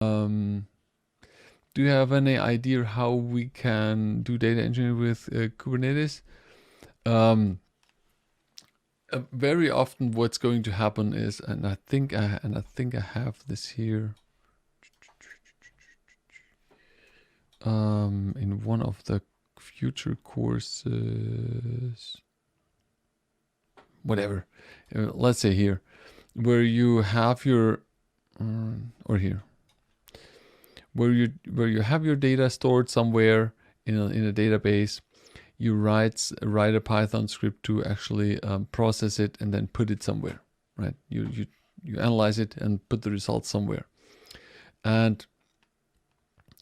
Do you have any idea how we can do data engineering with Kubernetes? Very often, what's going to happen is, and I think I have this here. In one of the future courses, whatever. Let's say here, where you have your, or here, where you have your data stored somewhere in a database. You write a Python script to actually process it and then put it somewhere, right? You analyze it and put the results somewhere. And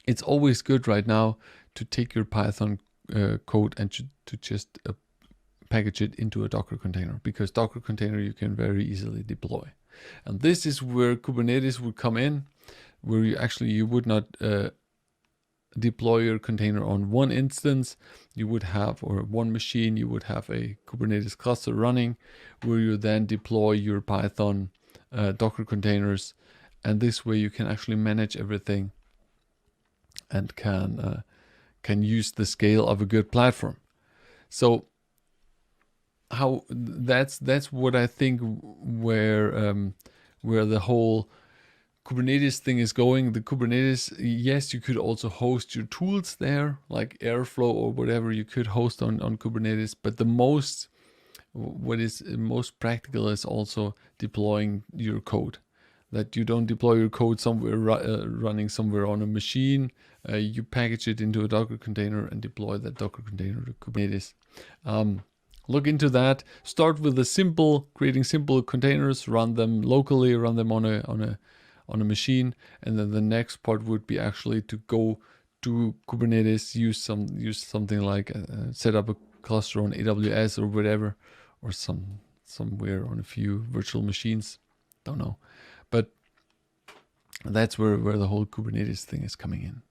it's always good right now to take your Python code and to just package it into a Docker container, because Docker container you can very easily deploy. And this is where Kubernetes would come in, where you would not deploy your container on one instance. You would have, or one machine, you would have a Kubernetes cluster running, where you then deploy your Python Docker containers, and this way you can actually manage everything and can use the scale of a good platform. So that's what I think where the whole Kubernetes thing is going. The Kubernetes, yes, you could also host your tools there, like Airflow or whatever you could host on Kubernetes. But what is most practical is also deploying your code. That you don't deploy your code somewhere running somewhere on a machine. You package it into a Docker container and deploy that Docker container to Kubernetes. Look into that. Start with creating simple containers. Run them locally. Run them on a machine, and then the next part would be actually to go to Kubernetes. Use something like set up a cluster on AWS or whatever, or somewhere on a few virtual machines. Don't know. But that's where the whole Kubernetes thing is coming in.